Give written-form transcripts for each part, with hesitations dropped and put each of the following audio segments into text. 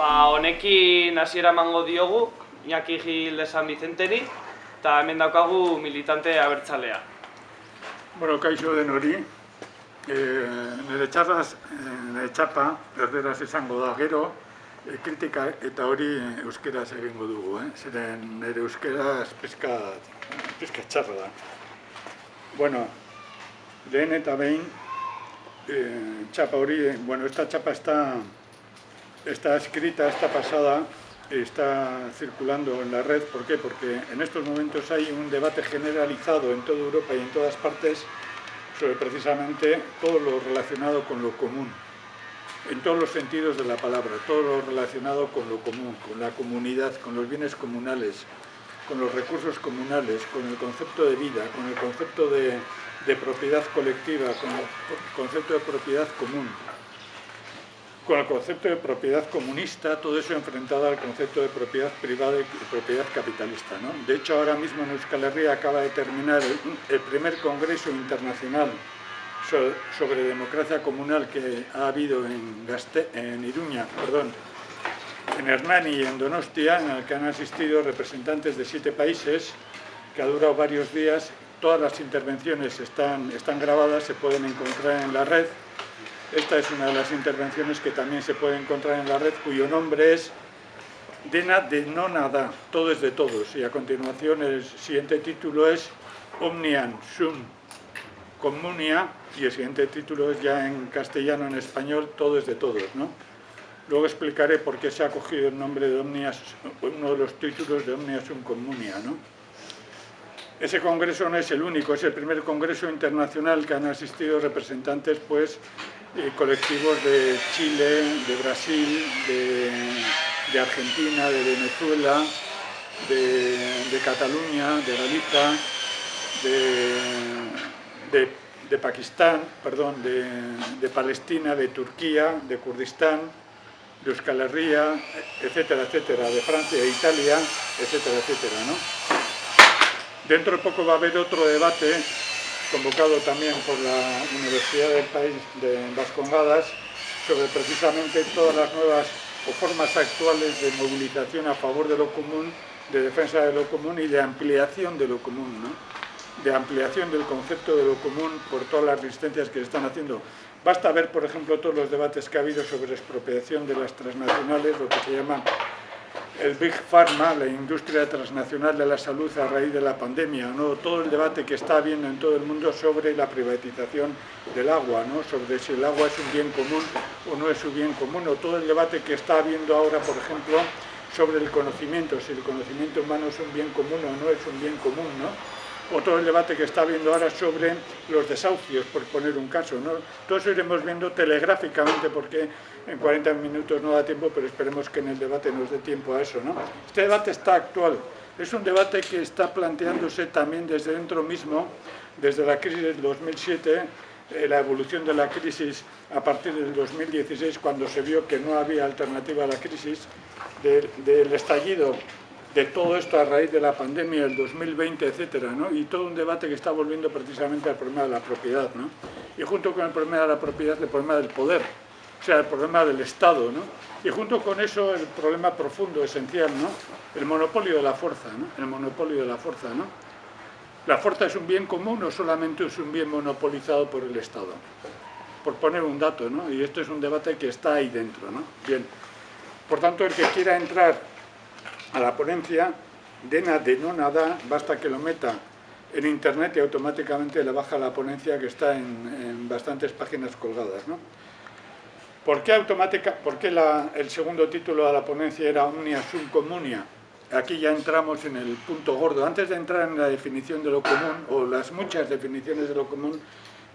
Honekin hasiera emango diogu, Iñaki Gil de San Vicenteri, eta hemen daukagu militante abertzalea. Bueno, kaixo denori, nire txapa, erderaz izango da gero, kritika eta hori euskeraz egingo dugu, zeren nire euskeraz pizka txarra da. Bueno, lehen eta behin, txapa hori, bueno, esta chapa está escrita, está pasada, está circulando en la red. ¿Por qué? Porque en estos momentos hay un debate generalizado en toda Europa y en todas partes sobre precisamente todo lo relacionado con lo común, en todos los sentidos de la palabra, todo lo relacionado con lo común, con la comunidad, con los bienes comunales, con los recursos comunales, con el concepto de vida, con el concepto de propiedad colectiva, con el concepto de propiedad común, con el concepto de propiedad comunista, todo eso enfrentado al concepto de propiedad privada y propiedad capitalista, ¿no? De hecho, ahora mismo en Euskal Herria acaba de terminar el primer congreso internacional sobre democracia comunal que ha habido en Hernani y en Donostia, en el que han asistido representantes de 7 países, que ha durado varios días. Todas las intervenciones están grabadas, se pueden encontrar en la red. Esta es una de las intervenciones que también se puede encontrar en la red, cuyo nombre es Dena de no nada, todo es de todos. Y a continuación el siguiente título es Omnium sum communia, y el siguiente título es ya en castellano, en español, todo es de todos, ¿no? Luego explicaré por qué se ha cogido el nombre de uno de los títulos de Omnia sum communia, ¿no? Ese congreso no es el único, es el primer congreso internacional que han asistido representantes, pues, colectivos de Chile, de Brasil, de Argentina, de Venezuela, de Cataluña, de Galicia, de Pakistán, perdón, de Palestina, de Turquía, de Kurdistán, de Euskal Herria, etcétera, etcétera, de Francia, de Italia, etcétera, etcétera, ¿no? Dentro de poco va a haber otro debate, convocado también por la Universidad del País de Vascongadas, sobre precisamente todas las nuevas o formas actuales de movilización a favor de lo común, de defensa de lo común y de ampliación de lo común, ¿no? De ampliación del concepto de lo común por todas las resistencias que se están haciendo. Basta ver, por ejemplo, todos los debates que ha habido sobre expropiación de las transnacionales, lo que se llama el Big Pharma, la industria transnacional de la salud a raíz de la pandemia, ¿no? Todo el debate que está habiendo en todo el mundo sobre la privatización del agua, ¿no? Sobre si el agua es un bien común o no es un bien común, o todo el debate que está habiendo ahora, por ejemplo, sobre el conocimiento, si el conocimiento humano es un bien común o no es un bien común, ¿no? O todo el debate que está habiendo ahora sobre los desahucios, por poner un caso, ¿no? Todo eso iremos viendo telegráficamente, porque en 40 minutos no da tiempo, pero esperemos que en el debate nos dé tiempo a eso, ¿no? Este debate está actual, es un debate que está planteándose también desde dentro mismo, desde la crisis del 2007, la evolución de la crisis a partir del 2016, cuando se vio que no había alternativa a la crisis, del estallido de todo esto a raíz de la pandemia, el 2020, etcétera, ¿no? Y todo un debate que está volviendo precisamente al problema de la propiedad, ¿no? Y junto con el problema de la propiedad, el problema del poder, o sea, el problema del Estado, ¿no? Y junto con eso, el problema profundo, esencial, ¿no? El monopolio de la fuerza, ¿no? El monopolio de la fuerza, ¿no? ¿La fuerza es un bien común o solamente es un bien monopolizado por el Estado? Por poner un dato, ¿no? Y esto es un debate que está ahí dentro, ¿no? Bien. Por tanto, el que quiera entrar a la ponencia, Dena de no nada, basta que lo meta en internet y automáticamente le baja la ponencia, que está en bastantes páginas colgadas, ¿no? ¿Por qué el segundo título de la ponencia era Omnia sum communia? Aquí ya entramos en el punto gordo. Antes de entrar en la definición de lo común, o las muchas definiciones de lo común,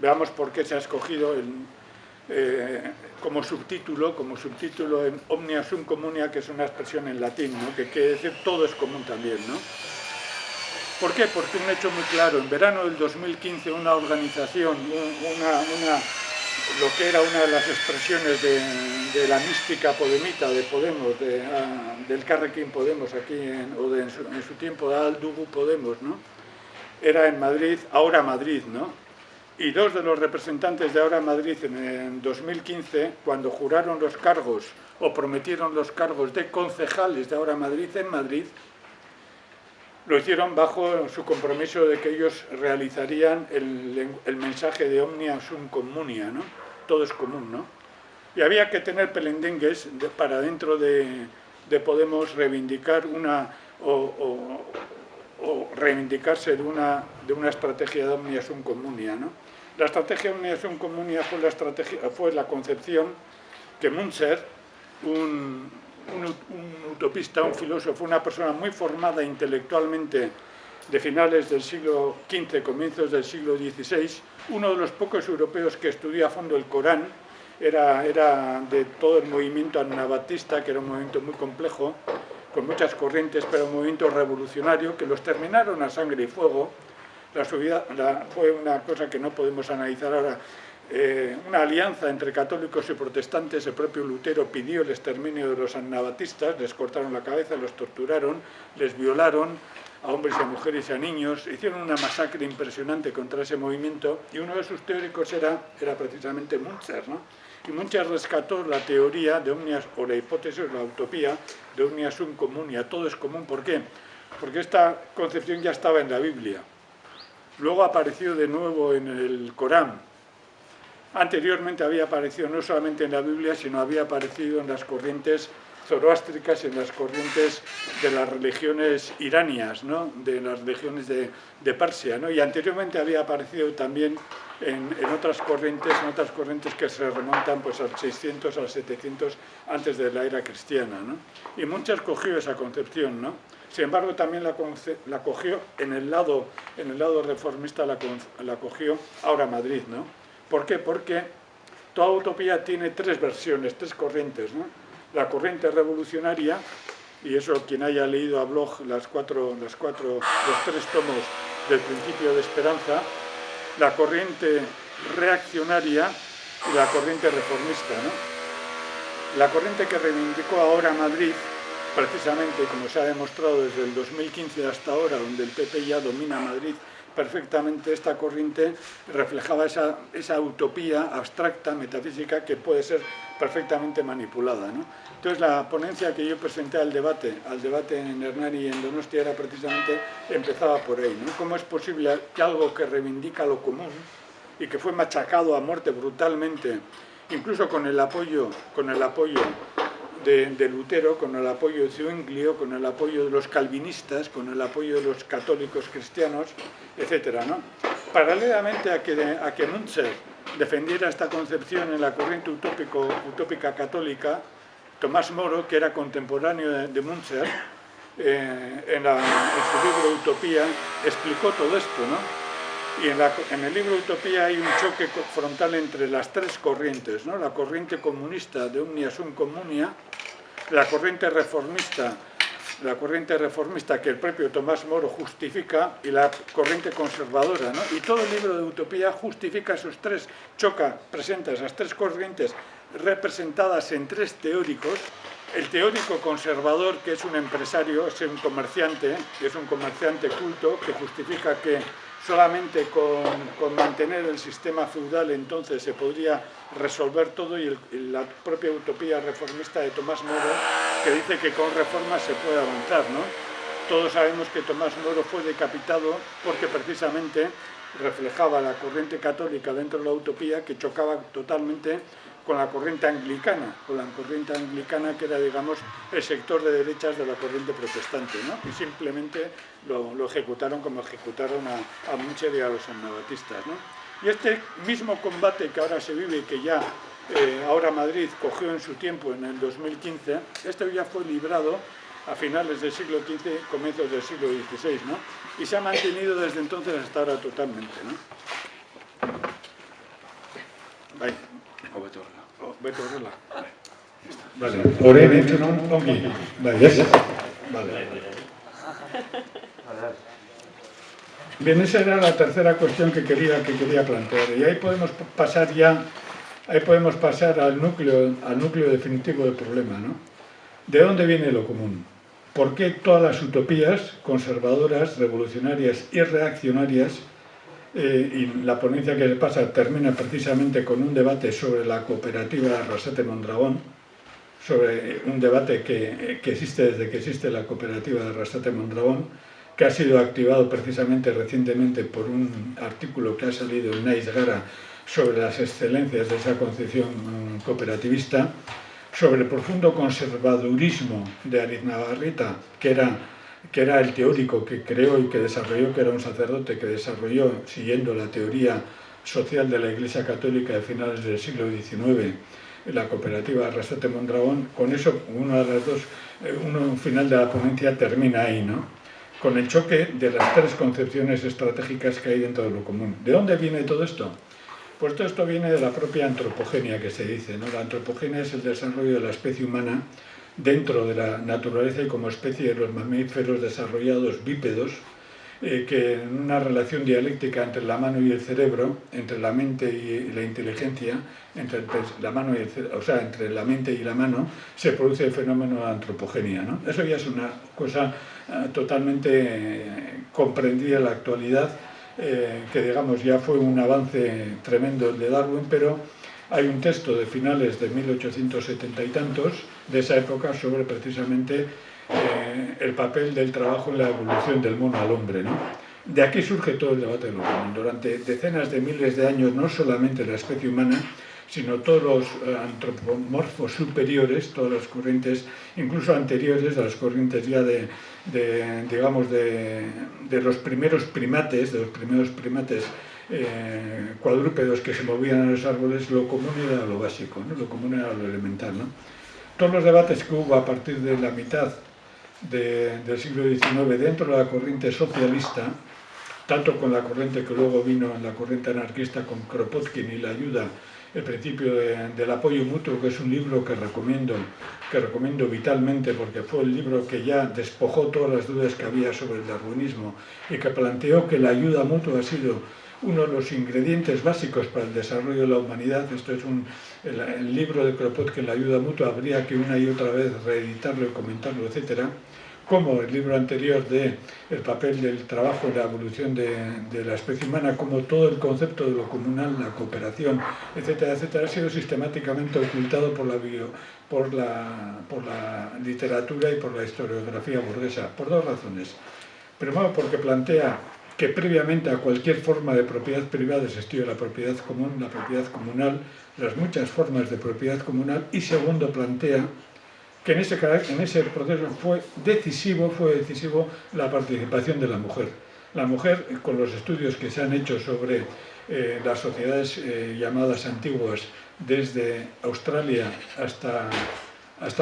veamos por qué se ha escogido como subtítulo en Omnia sum communia, que es una expresión en latín, ¿no? Que quiere decir todo es común también, ¿no? ¿Por qué? Porque un hecho muy claro. En verano del 2015 una organización, lo que era una de las expresiones de la mística podemita de Podemos, del Carrequín Podemos, aquí en su tiempo de Aldugu Podemos, ¿no? Era en Madrid, ahora Madrid, ¿no? Y dos de los representantes de Ahora Madrid en 2015, cuando juraron los cargos o prometieron los cargos de concejales de Ahora Madrid en Madrid, lo hicieron bajo su compromiso de que ellos realizarían el mensaje de Omnia Sum Communia, ¿no? Todo es común, ¿no? Y había que tener pelendengues para dentro de Podemos reivindicar o reivindicarse de una estrategia de Omnia Sum Communia, ¿no? La estrategia de Omnia Sum Communia fue la concepción que Munzer, un utopista, un filósofo, una persona muy formada intelectualmente de finales del siglo XV, comienzos del siglo XVI, uno de los pocos europeos que estudió a fondo el Corán, era de todo el movimiento anabatista, que era un movimiento muy complejo, con muchas corrientes, pero un movimiento revolucionario, que los terminaron a sangre y fuego. Fue una cosa que no podemos analizar ahora, una alianza entre católicos y protestantes. El propio Lutero pidió el exterminio de los anabatistas, les cortaron la cabeza, los torturaron, les violaron a hombres y a mujeres y a niños, hicieron una masacre impresionante contra ese movimiento, y uno de sus teóricos era precisamente Munzer, ¿no? Y Munzer rescató la teoría de Omnia, o la hipótesis, la utopía de Omnia Sum Communia, todo es común. ¿Por qué? Porque esta concepción ya estaba en la Biblia. Luego apareció de nuevo en el Corán. Anteriormente había aparecido no solamente en la Biblia, sino había aparecido en las corrientes zoroástricas, en las corrientes de las religiones iranias, ¿no? De las religiones de Persia, ¿no? Y anteriormente había aparecido también en otras corrientes que se remontan pues al 600, al 700 antes de la era cristiana, ¿no? Y Munzer cogió esa concepción, ¿no? Sin embargo, también la cogió en el lado reformista, la cogió Ahora Madrid, ¿no? ¿Por qué? Porque toda utopía tiene tres versiones, tres corrientes, ¿no? La corriente revolucionaria, y eso quien haya leído a Bloch los tres tomos del Principio de Esperanza, la corriente reaccionaria y la corriente reformista, ¿no? La corriente que reivindicó Ahora Madrid, precisamente como se ha demostrado desde el 2015 hasta ahora, donde el PP ya domina Madrid perfectamente, esta corriente reflejaba esa utopía abstracta, metafísica, que puede ser perfectamente manipulada, ¿no? Entonces la ponencia que yo presenté al debate en Hernani y en Donostia era precisamente, empezaba por ahí, ¿no? ¿Cómo es posible que algo que reivindica lo común y que fue machacado a muerte brutalmente, incluso con el apoyo de Lutero, con el apoyo de Zwinglio, con el apoyo de los calvinistas, con el apoyo de los católicos cristianos, etcétera, ¿no? Paralelamente a que Munzer defendiera esta concepción en la corriente utópica católica, Tomás Moro, que era contemporáneo de Munzer, en su libro Utopía, explicó todo esto, ¿no? Y en el libro Utopía hay un choque frontal entre las tres corrientes, ¿no? La corriente comunista de Omnia Sum Communia, la corriente reformista que el propio Tomás Moro justifica, y la corriente conservadora, ¿no? Y todo el libro de Utopía justifica esos tres, presenta esas tres corrientes representadas en tres teóricos. El teórico conservador, que es un empresario, es un comerciante culto, que justifica que solamente con mantener el sistema feudal entonces se podría resolver todo, y la propia utopía reformista de Tomás Moro, que dice que con reformas se puede avanzar, ¿no? Todos sabemos que Tomás Moro fue decapitado porque precisamente reflejaba la corriente católica dentro de la utopía, que chocaba totalmente con la corriente anglicana, que era, digamos, el sector de derechas de la corriente protestante, ¿no? Y simplemente lo ejecutaron como ejecutaron a Munzer y a los anabatistas, ¿no? Y este mismo combate que ahora se vive y que ya Ahora Madrid cogió en su tiempo, en el 2015, esto ya fue librado a finales del siglo XV, comienzos del siglo XVI, ¿no? Y se ha mantenido desde entonces hasta ahora totalmente, ¿no? Bye. Beto Horrela. Vale. Ore bentzun ongi. Bai, ez? Vale. Bien, esa era la tercera cuestión que quería plantear. Y ahí podemos pasar al núcleo definitivo del problema, ¿no? ¿De dónde viene lo común? ¿Por qué todas las utopías conservadoras, revolucionarias y reaccionarias y la ponencia que le pasa termina precisamente con un debate sobre la cooperativa Arrasate Mondragón, sobre un debate que existe desde que existe la cooperativa de Arrasate Mondragón, que ha sido activado precisamente recientemente por un artículo que ha salido en Naiz Gara sobre las excelencias de esa concepción cooperativista, sobre el profundo conservadurismo de Ariznabarreta, que era el teórico que creó y que desarrolló, que era un sacerdote que desarrolló, siguiendo la teoría social de la Iglesia Católica de finales del siglo XIX, la cooperativa Arrasate Mondragón. Con eso, un final de la ponencia termina ahí, ¿no? Con el choque de las tres concepciones estratégicas que hay dentro de lo común. ¿De dónde viene todo esto? Pues todo esto viene de la propia antropogenia, que se dice, ¿no? La antropogenia es el desarrollo de la especie humana dentro de la naturaleza y como especie de los mamíferos desarrollados bípedos, que en una relación dialéctica entre la mano y el cerebro, entre la mente y la inteligencia, entre la mente y la mano, se produce el fenómeno de antropogenia, ¿no? Eso ya es una cosa totalmente comprendida en la actualidad, que digamos ya fue un avance tremendo el de Darwin, pero hay un texto de finales de 1870 y tantos, de esa época, sobre precisamente el papel del trabajo en la evolución del mono al hombre, ¿no? De aquí surge todo el debate de lo común. Durante decenas de miles de años, no solamente la especie humana, sino todos los antropomorfos superiores, todas las corrientes, incluso anteriores a las corrientes ya de los primeros primates, cuadrúpedos que se movían en los árboles, lo común era lo básico, ¿no? Lo común era lo elemental, ¿no? Todos los debates que hubo a partir de la mitad del siglo XIX dentro de la corriente socialista, tanto con la corriente que luego vino en la corriente anarquista con Kropotkin y la ayuda, el principio del apoyo mutuo, que es un libro que recomiendo vitalmente, porque fue el libro que ya despojó todas las dudas que había sobre el darwinismo y que planteó que la ayuda mutua ha sido uno de los ingredientes básicos para el desarrollo de la humanidad. Esto es el libro de Kropotkin, la ayuda mutua, habría que una y otra vez reeditarlo y comentarlo, etcétera. Como el libro anterior de el papel del trabajo en la evolución de la especie humana, como todo el concepto de lo comunal, la cooperación, etcétera, etcétera, ha sido sistemáticamente ocultado por la literatura y por la historiografía burguesa, por dos razones. Primero, porque plantea que previamente a cualquier forma de propiedad privada existió la propiedad común, la propiedad comunal, las muchas formas de propiedad comunal, y segundo, plantea que en ese proceso fue decisivo la participación de la mujer. La mujer, con los estudios que se han hecho sobre las sociedades llamadas antiguas, desde Australia hasta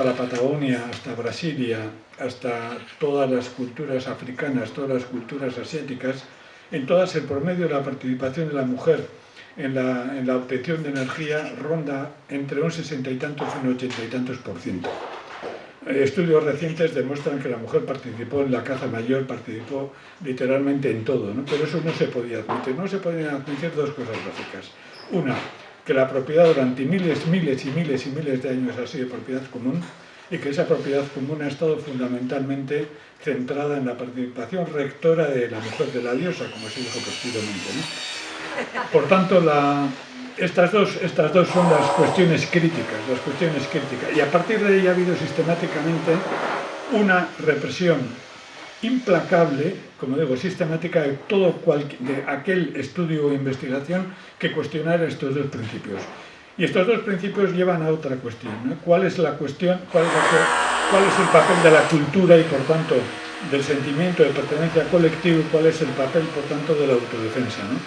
la Patagonia, hasta Brasilia, hasta todas las culturas africanas, todas las culturas asiáticas, en todas el promedio de la participación de la mujer en la obtención de energía ronda entre un 60 y tantos y un 80 y tantos %. Estudios recientes demuestran que la mujer participó en la caza mayor, participó literalmente en todo, ¿no? Pero eso no se podía admitir. No se podían admitir dos cosas básicas. Una, que la propiedad durante miles de años ha sido propiedad común y que esa propiedad común ha estado fundamentalmente centrada en la participación rectora de la mujer, de la diosa, como se dijo posteriormente, ¿no? Por tanto, estas dos son las cuestiones críticas, y a partir de ahí ha habido sistemáticamente una represión implacable, como digo, sistemática de de aquel estudio o investigación que cuestionara estos dos principios. Y estos dos principios llevan a otra cuestión, ¿no? ¿Cuál es la cuestión? ¿Cuál es el papel de la cultura y, por tanto, del sentimiento de pertenencia colectivo? ¿Cuál es el papel, por tanto, de la autodefensa, ¿no?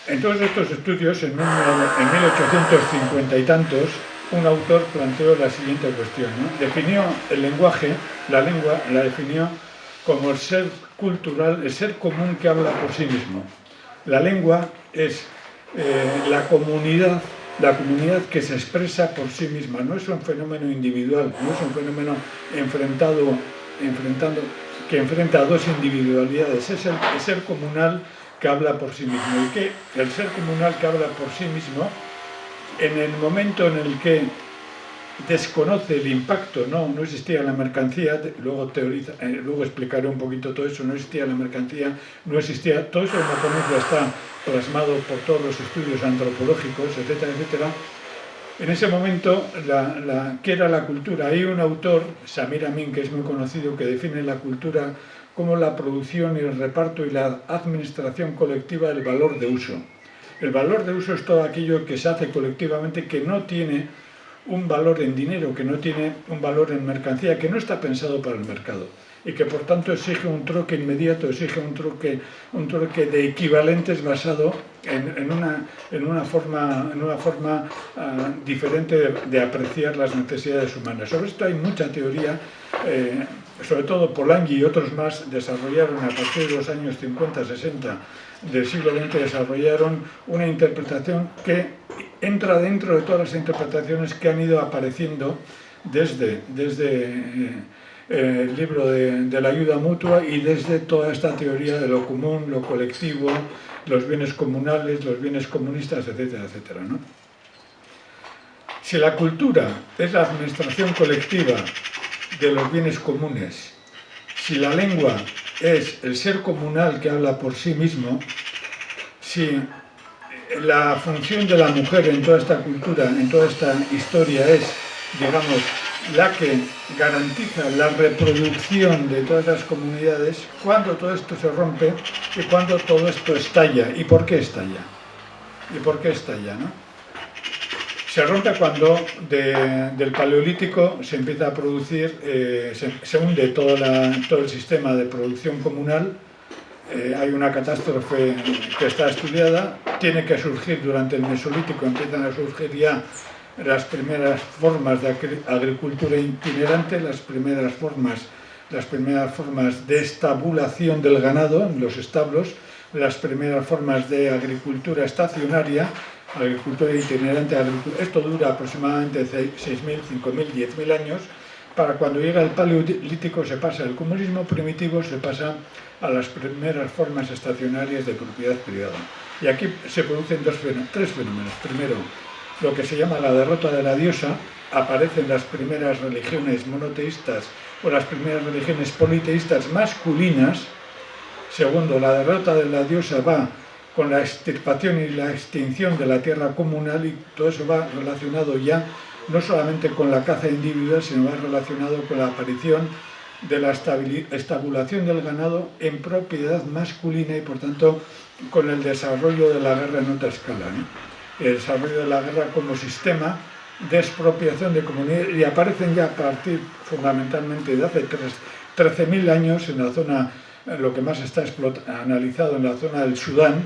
En todos estos estudios, en 1850 y tantos, un autor planteó la siguiente cuestión, ¿no? Definió el lenguaje, la lengua, la definió como el ser cultural, el ser común que habla por sí mismo. La lengua es la comunidad que se expresa por sí misma, no es un fenómeno individual, no es un fenómeno que enfrenta a dos individualidades, es el ser comunal que habla por sí mismo, y que el ser comunal que habla por sí mismo, en el momento en el que desconoce el impacto, no existía la mercancía, luego explicaré un poquito todo eso, no existía la mercancía, no existía, todo eso en la ponencia está plasmado por todos los estudios antropológicos, etcétera, etcétera. En ese momento, ¿qué era la cultura? Hay un autor, Samir Amin, que es muy conocido, que define la cultura como la producción y el reparto y la administración colectiva del valor de uso. El valor de uso es todo aquello que se hace colectivamente que no tiene un valor en dinero, que no tiene un valor en mercancía, que no está pensado para el mercado y que por tanto exige un troque inmediato, exige un troque de equivalentes basado en una forma diferente de apreciar las necesidades humanas. Sobre esto hay mucha teoría, sobre todo Polanyi y otros más desarrollaron a partir de los años 50-60 del siglo XX, desarrollaron una interpretación que entra dentro de todas las interpretaciones que han ido apareciendo desde el libro de la ayuda mutua y desde toda esta teoría de lo común, lo colectivo, los bienes comunales, los bienes comunistas, etcétera, etcétera, ¿no? Si la cultura es la administración colectiva de los bienes comunes, si la lengua es el ser comunal que habla por sí mismo, si la función de la mujer en toda esta cultura, en toda esta historia es, digamos, la que garantiza la reproducción de todas las comunidades, cuando todo esto se rompe y cuando todo esto estalla. ¿Y por qué estalla? ¿Y por qué estalla, no? Se rompe cuando del Paleolítico se empieza a producir, se hunde todo el sistema de producción comunal, hay una catástrofe que está estudiada, tiene que surgir durante el Mesolítico, empiezan a surgir ya las primeras formas de agricultura itinerante, las primeras formas de estabulación del ganado en los establos, las primeras formas de agricultura estacionaria, agricultura itinerante. Esto dura aproximadamente 6.000, 5.000, 10.000 años. Para cuando llega el Paleolítico se pasa al comunismo primitivo, se pasa a las primeras formas estacionarias de propiedad privada. Y aquí se producen tres fenómenos. Primero, lo que se llama la derrota de la diosa, aparecen las primeras religiones monoteístas o las primeras religiones politeístas masculinas. Segundo, la derrota de la diosa va con la extirpación y la extinción de la tierra comunal, y todo eso va relacionado ya no solamente con la caza individual, sino va relacionado con la aparición de la estabulación del ganado en propiedad masculina y por tanto con el desarrollo de la guerra en otra escala, ¿no? El desarrollo de la guerra como sistema de expropiación de comunidades, y aparecen ya a partir fundamentalmente de hace 13.000 años en la zona, lo que más está analizado en la zona del Sudán,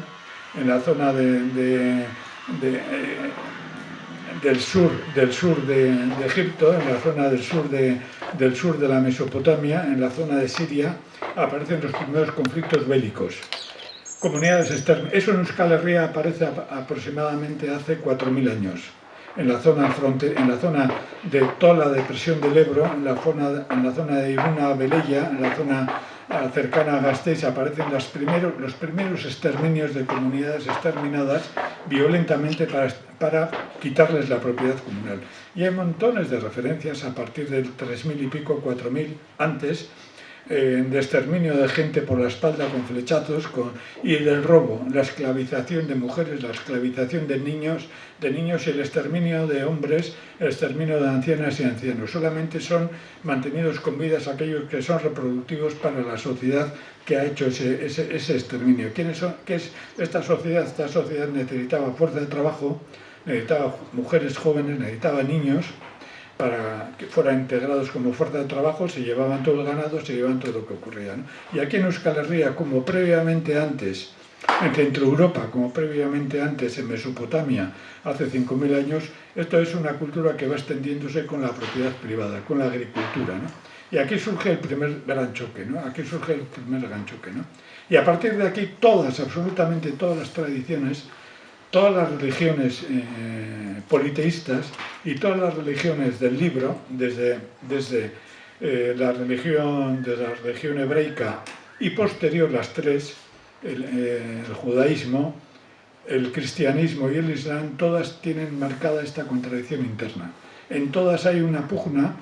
en la zona del sur de Egipto, en la zona del sur de la Mesopotamia, en la zona de Siria, aparecen los primeros conflictos bélicos. Comunidades externas. Eso en Euskal Herria aparece aproximadamente hace 4.000 años. En la zona de toda la depresión del Ebro, en la zona de Iruna Velella, en la zona cercana a Gasteiz, aparecen los primeros exterminios de comunidades exterminadas violentamente para quitarles la propiedad comunal. Y hay montones de referencias a partir del 3.000 y pico, 4.000 antes, de exterminio de gente por la espalda con flechazos y del robo, la esclavización de mujeres, la esclavización de niños y el exterminio de hombres, el exterminio de ancianas y ancianos. Solamente son mantenidos con vidas aquellos que son reproductivos para la sociedad que ha hecho ese exterminio. ¿Qué es esta sociedad? Esta sociedad necesitaba fuerza de trabajo, necesitaba mujeres jóvenes, necesitaba niños, para que fueran integrados como fuerza de trabajo, se llevaban todo el ganado, se llevaban todo lo que ocurría, ¿no? Y aquí en Euskal Herria, como previamente antes, en Centro Europa, como previamente antes en Mesopotamia, hace 5.000 años, esto es una cultura que va extendiéndose con la propiedad privada, con la agricultura, ¿no? Y aquí surge el primer gran choque, ¿no? Aquí surge el primer gran choque, ¿no? Y a partir de aquí, absolutamente todas las tradiciones, todas las religiones politeístas y todas las religiones del libro, desde la religión hebraica y posterior las tres, el judaísmo, el cristianismo y el islam, todas tienen marcada esta contradicción interna. en todas hay una pugna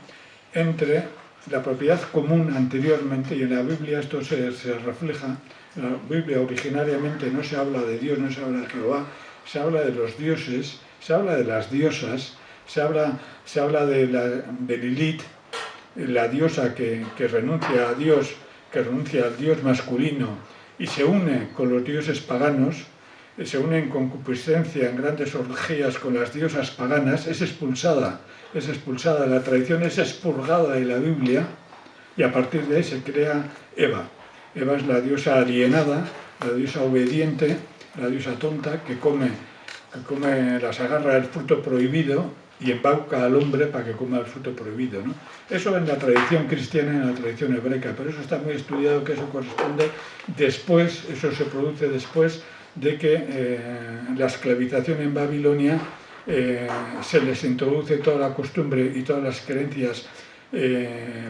entre la propiedad común anteriormente, y en la Biblia esto se refleja. En la Biblia originariamente no se habla de Dios, no se habla de Jehová, se habla de los dioses, se habla de las diosas, se habla de Lilith, la diosa que renuncia a Dios, que renuncia al Dios masculino y se une con los dioses paganos, se une en concupiscencia, en grandes orgías con las diosas paganas, es expulsada, la tradición es expurgada de la Biblia, y a partir de ahí se crea Eva. Eva es la diosa alienada, la diosa obediente, la diosa tonta, que las agarra el fruto prohibido y embauca al hombre para que coma el fruto prohibido, ¿no? Eso en la tradición cristiana y en la tradición hebrea, pero eso está muy estudiado, que eso corresponde después, eso se produce después de que la esclavización en Babilonia se les introduce toda la costumbre y todas las creencias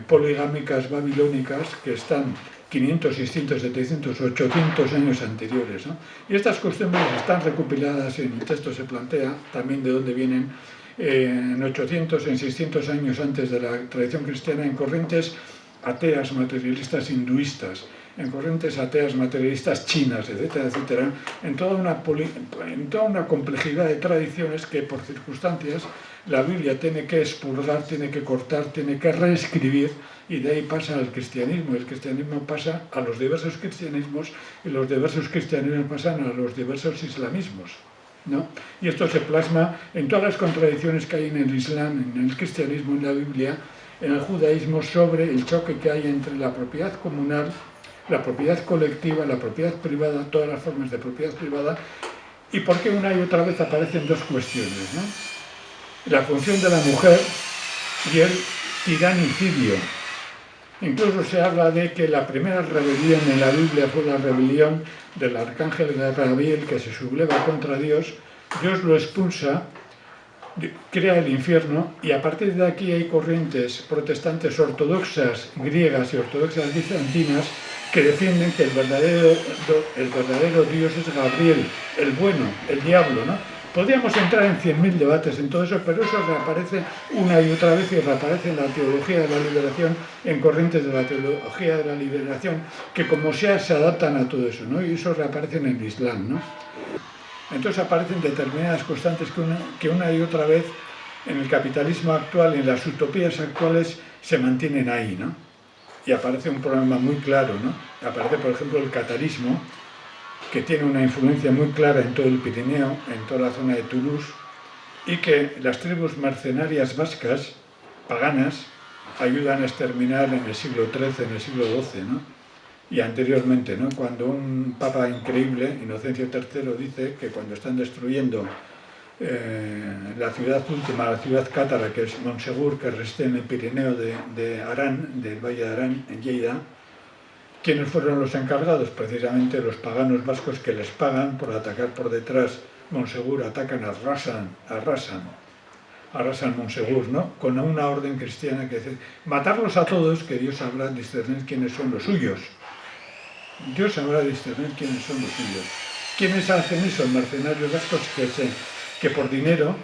poligámicas babilónicas que están 500, 600, 700, 800 años anteriores, ¿no? Y estas costumbres están recopiladas en el texto, se plantea también de dónde vienen en 800, en 600 años antes de la tradición cristiana, en corrientes ateas materialistas hinduistas, en corrientes ateas materialistas chinas, etcétera, etcétera, en toda una complejidad de tradiciones que por circunstancias la Biblia tiene que expurgar, tiene que cortar, tiene que reescribir, y de ahí pasa al cristianismo. El cristianismo pasa a los diversos cristianismos y los diversos cristianismos pasan a los diversos islamismos, ¿no? Y esto se plasma en todas las contradicciones que hay en el Islam, en el cristianismo, en la Biblia, en el judaísmo, sobre el choque que hay entre la propiedad comunal, la propiedad colectiva, la propiedad privada, todas las formas de propiedad privada, y por qué una y otra vez aparecen dos cuestiones, ¿no? La función de la mujer y el tiranicidio. Incluso se habla de que la primera rebelión en la Biblia fue la rebelión del arcángel Gabriel, que se subleva contra Dios. Dios lo expulsa, crea el infierno, y a partir de aquí hay corrientes protestantes ortodoxas griegas y ortodoxas bizantinas que defienden que el verdadero Dios es Gabriel, el bueno, el diablo, ¿no? Podríamos entrar en 100.000 debates en todo eso, pero eso reaparece una y otra vez, y reaparece en la teología de la liberación, en corrientes de la teología de la liberación, que como sea se adaptan a todo eso, ¿no? Y eso reaparece en el Islam, ¿no? Entonces aparecen determinadas constantes que una y otra vez en el capitalismo actual, en las utopías actuales, se mantienen ahí, ¿no? Y aparece un problema muy claro, ¿no? Aparece, por ejemplo, el catarismo, que tiene una influencia muy clara en todo el Pirineo, en toda la zona de Toulouse, y que las tribus mercenarias vascas, paganas, ayudan a exterminar en el siglo XIII, en el siglo XII, ¿no? Y anteriormente, ¿no? Cuando un papa increíble, Inocencio III, dice que cuando están destruyendo la ciudad última, la ciudad cátara, que es Montsegur, que reside en el Pirineo de Arán, del Valle de Arán, en Lleida, ¿quiénes fueron los encargados? Precisamente los paganos vascos, que les pagan por atacar por detrás Montsegur, atacan, arrasan Montsegur, ¿no? Con una orden cristiana que dice: matarlos a todos, que Dios sabrá discernir quiénes son los suyos. Dios sabrá discernir quiénes son los suyos. ¿Quiénes hacen eso? Mercenarios vascos que por dinero,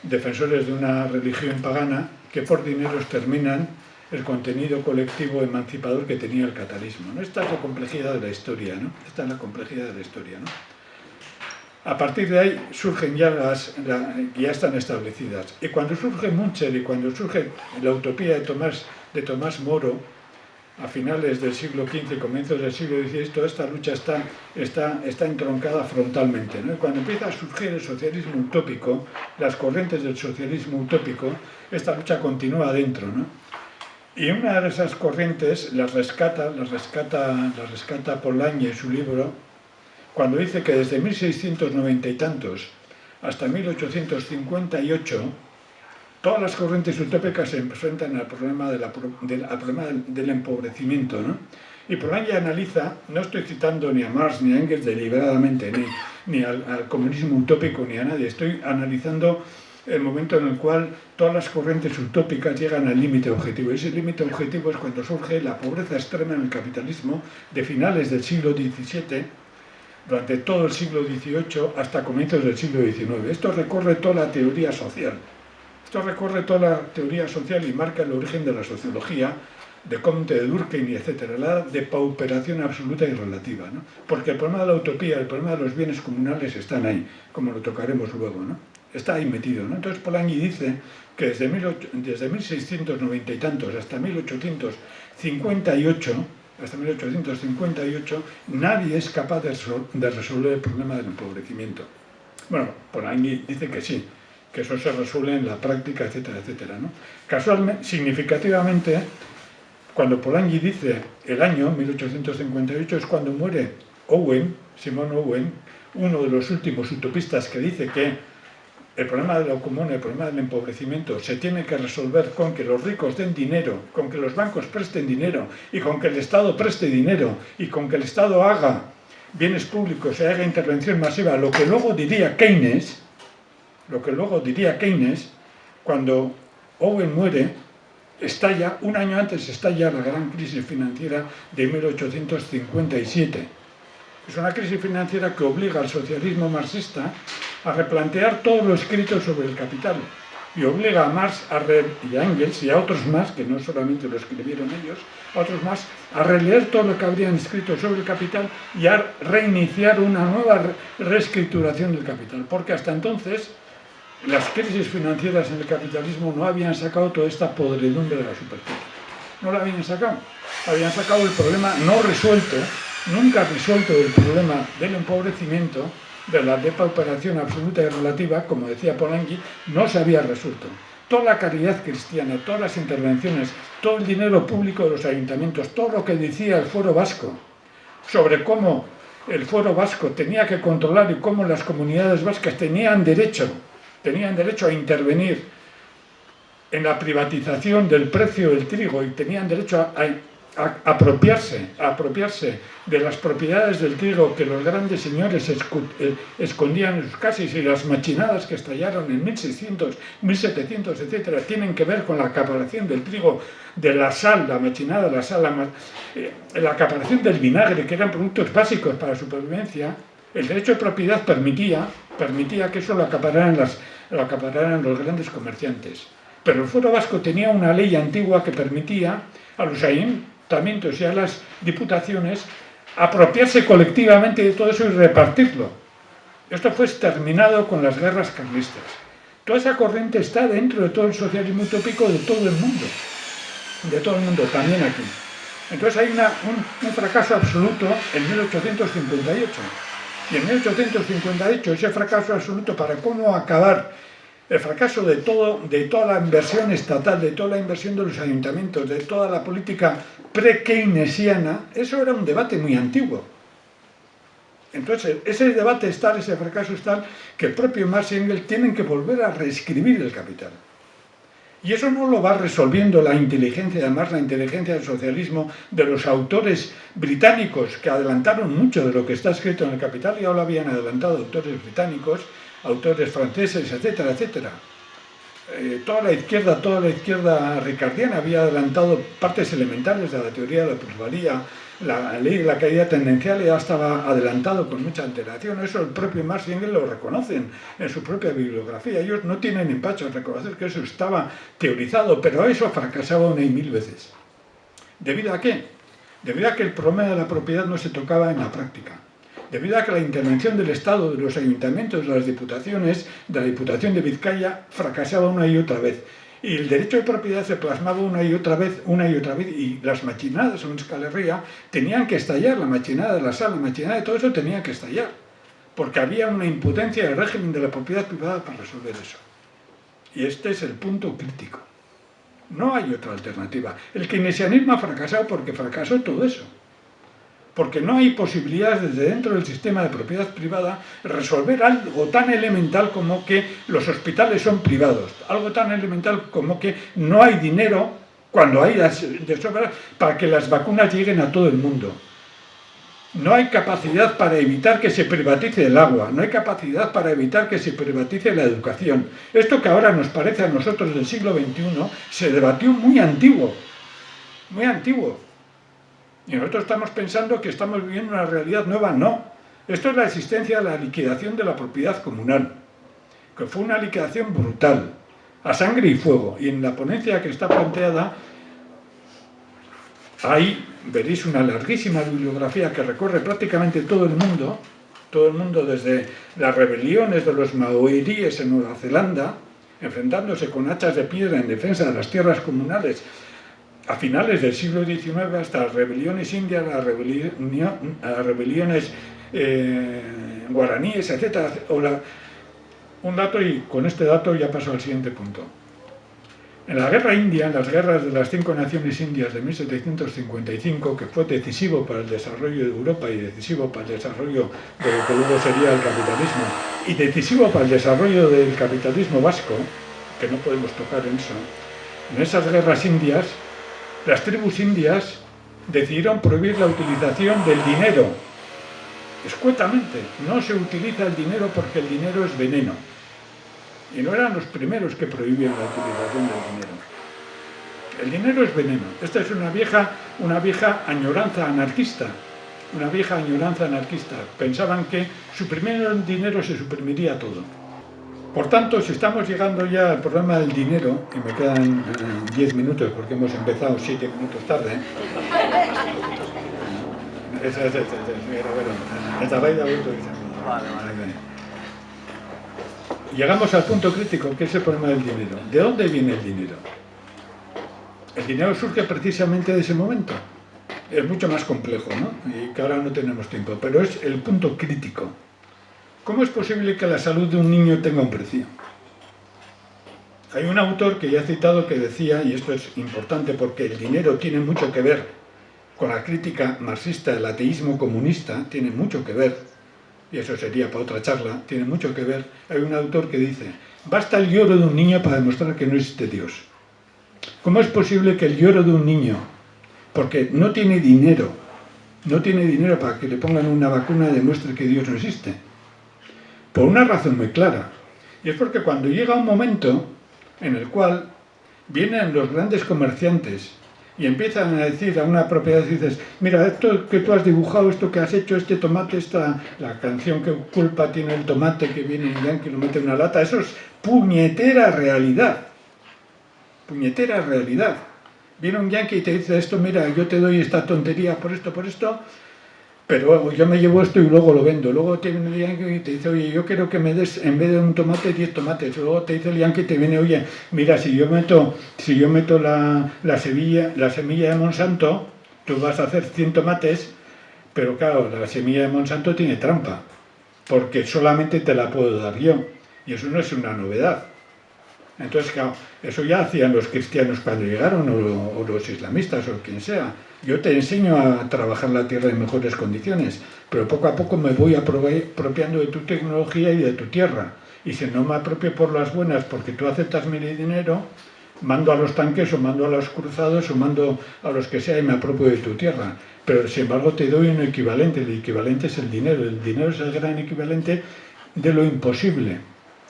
defensores de una religión pagana, que por dinero exterminan el contenido colectivo emancipador que tenía el catalanismo, ¿no? Esta es la complejidad de la historia, ¿no? Esta es la complejidad de la historia, ¿no? A partir de ahí surgen ya ya están establecidas. Y cuando surge Muncher y cuando surge la utopía de Tomás Moro, a finales del siglo XV y comienzos del siglo XVI, toda esta lucha está entroncada frontalmente, ¿no? Y cuando empieza a surgir el socialismo utópico, las corrientes del socialismo utópico, esta lucha continúa dentro, ¿no? Y una de esas corrientes las rescata Polanyi en su libro, cuando dice que desde 1690 y tantos hasta 1858 todas las corrientes utópicas se enfrentan al problema del empobrecimiento, ¿no? Y Polanyi analiza, no estoy citando ni a Marx ni a Engels deliberadamente, ni al comunismo utópico ni a nadie, estoy analizando el momento en el cual todas las corrientes utópicas llegan al límite objetivo. Ese límite objetivo es cuando surge la pobreza extrema en el capitalismo de finales del siglo XVII, durante todo el siglo XVIII hasta comienzos del siglo XIX. Esto recorre toda la teoría social. Esto recorre toda la teoría social y marca el origen de la sociología, de Comte, de Durkheim y etcétera, la depauperación absoluta y relativa, ¿no? Porque el problema de la utopía, el problema de los bienes comunales están ahí, como lo tocaremos luego, ¿no? Está ahí metido, ¿no? Entonces Polanyi dice que desde 1690 y tantos hasta 1858, nadie es capaz de resolver el problema del empobrecimiento. Bueno, Polanyi dice que sí, que eso se resuelve en la práctica, etcétera, etcétera, ¿no? Casualmente, significativamente, cuando Polanyi dice el año 1858 es cuando muere Simon Owen, uno de los últimos utopistas que dice que el problema de lo común, el problema del empobrecimiento se tiene que resolver con que los ricos den dinero, con que los bancos presten dinero y con que el Estado preste dinero y con que el Estado haga bienes públicos y haga intervención masiva, lo que luego diría Keynes, cuando Owen muere, estalla, un año antes estalla la gran crisis financiera de 1857. Es una crisis financiera que obliga al socialismo marxista a replantear todo lo escrito sobre el capital y obliga a Marx y a Engels y a otros más, que no solamente lo escribieron ellos, a otros más, a releer todo lo que habrían escrito sobre el capital y a reiniciar una nueva reescrituración del capital, porque hasta entonces las crisis financieras en el capitalismo no habían sacado toda esta podredumbre de la superficie. No la habían sacado el problema no resuelto, nunca resuelto el problema del empobrecimiento, de la depauperación absoluta y relativa, como decía Polanyi, no se había resuelto. Toda la caridad cristiana, todas las intervenciones, todo el dinero público de los ayuntamientos, todo lo que decía el Fuero Vasco sobre cómo el Fuero Vasco tenía que controlar y cómo las comunidades vascas tenían derecho a intervenir en la privatización del precio del trigo y tenían derecho a apropiarse de las propiedades del trigo que los grandes señores escondían en sus casas, y las machinadas que estallaron en 1600, 1700, etcétera, tienen que ver con la acaparación del trigo, de la sal, la machinada de la sal, la acaparación del vinagre, que eran productos básicos para la supervivencia. El derecho de propiedad permitía que eso lo acapararan los grandes comerciantes. Pero el Fuero Vasco tenía una ley antigua que permitía a los ayuntamientos y a las diputaciones apropiarse colectivamente de todo eso y repartirlo. Esto fue exterminado con las guerras carlistas. Toda esa corriente está dentro de todo el socialismo utópico de todo el mundo, también aquí. Entonces hay un fracaso absoluto en 1858. Y en 1858 ese fracaso absoluto para cómo acabar el fracaso de toda la inversión estatal, de toda la inversión de los ayuntamientos, de toda la política pre-keynesiana, eso era un debate muy antiguo. Entonces, ese debate ese fracaso es tal, que el propio Marx y Engels tienen que volver a reescribir el capital. Y eso no lo va resolviendo la inteligencia, además la inteligencia del socialismo, de los autores británicos que adelantaron mucho de lo que está escrito en el Capital, ya lo habían adelantado autores británicos, autores franceses, etcétera, etcétera. Toda la izquierda ricardiana había adelantado partes elementales de la teoría de la plusvalía, la ley de la caída tendencial ya estaba adelantado con mucha antelación. Eso el propio Marx y Engels lo reconocen en su propia bibliografía. Ellos no tienen empacho en reconocer que eso estaba teorizado, pero eso fracasaba una y mil veces. ¿Debido a qué? Debido a que el problema de la propiedad no se tocaba en la práctica. Debido a que la intervención del Estado, de los ayuntamientos, de las diputaciones, de la Diputación de Vizcaya, fracasaba una y otra vez. Y el derecho de propiedad se plasmaba una y otra vez, y las machinadas en Euskal Herria tenían que estallar, la machinada de la sal, la machinada de todo eso tenía que estallar, porque había una impotencia del régimen de la propiedad privada para resolver eso. Y este es el punto crítico. No hay otra alternativa. El keynesianismo ha fracasado porque fracasó todo eso. Porque no hay posibilidades desde dentro del sistema de propiedad privada resolver algo tan elemental como que los hospitales son privados, algo tan elemental como que no hay dinero cuando hay de sobra para que las vacunas lleguen a todo el mundo. No hay capacidad para evitar que se privatice el agua, no hay capacidad para evitar que se privatice la educación. Esto que ahora nos parece a nosotros del siglo XXI se debatió muy antiguo, muy antiguo. Y nosotros estamos pensando que estamos viviendo una realidad nueva. No. Esto es la existencia de la liquidación de la propiedad comunal, que fue una liquidación brutal, a sangre y fuego. Y en la ponencia que está planteada, ahí veréis una larguísima bibliografía que recorre prácticamente todo el mundo desde las rebeliones de los maoríes en Nueva Zelanda, enfrentándose con hachas de piedra en defensa de las tierras comunales a finales del siglo XIX, hasta las rebeliones indias, las rebeliones guaraníes, etc. Un dato, y con este dato ya paso al siguiente punto. En la guerra india, en las guerras de las 5 naciones indias de 1755, que fue decisivo para el desarrollo de Europa y decisivo para el desarrollo de lo que luego sería el capitalismo, y decisivo para el desarrollo del capitalismo vasco, que no podemos tocar en eso, en esas guerras indias, las tribus indias decidieron prohibir la utilización del dinero. Escuetamente, no se utiliza el dinero porque el dinero es veneno. Y no eran los primeros que prohibían la utilización del dinero. El dinero es veneno. Esta es una vieja añoranza anarquista. Una vieja añoranza anarquista. Pensaban que suprimiendo el dinero se suprimiría todo. Por tanto, si estamos llegando ya al problema del dinero, y me quedan 10 minutos porque hemos empezado 7 minutos tarde. Llegamos al punto crítico, que es el problema del dinero. ¿De dónde viene el dinero? El dinero surge precisamente de ese momento. Es mucho más complejo, ¿no? Y que ahora no tenemos tiempo, pero es el punto crítico. ¿Cómo es posible que la salud de un niño tenga un precio? Hay un autor que ya he citado que decía, y esto es importante porque el dinero tiene mucho que ver con la crítica marxista del ateísmo comunista, tiene mucho que ver, y eso sería para otra charla, tiene mucho que ver. Hay un autor que dice, basta el lloro de un niño para demostrar que no existe Dios. ¿Cómo es posible que el lloro de un niño, porque no tiene dinero para que le pongan una vacuna, demuestre que Dios no existe? Por una razón muy clara, y es porque cuando llega un momento en el cual vienen los grandes comerciantes y empiezan a decir a una propiedad, dices, mira, esto que tú has dibujado, esto que has hecho, este tomate, la canción que culpa tiene el tomate que viene un yankee y lo mete en una lata, eso es puñetera realidad. Puñetera realidad. Viene un yankee y te dice esto, mira, yo te doy esta tontería por esto, pero yo me llevo esto y luego lo vendo. Luego te viene el yankee y te dice, oye, yo quiero que me des, en vez de un tomate, 10 tomates. Luego te dice el yankee y te viene, oye, mira, si yo meto la semilla de Monsanto, tú vas a hacer 100 tomates, pero claro, la semilla de Monsanto tiene trampa, porque solamente te la puedo dar yo. Y eso no es una novedad. Entonces, claro, eso ya hacían los cristianos cuando llegaron, o los islamistas, o quien sea. Yo te enseño a trabajar la tierra en mejores condiciones, pero poco a poco me voy apropiando de tu tecnología y de tu tierra. Y si no me apropio por las buenas, porque tú aceptas mi dinero, mando a los tanques, o mando a los cruzados, o mando a los que sea y me apropio de tu tierra. Pero, sin embargo, te doy un equivalente. El equivalente es el dinero. El dinero es el gran equivalente de lo imposible.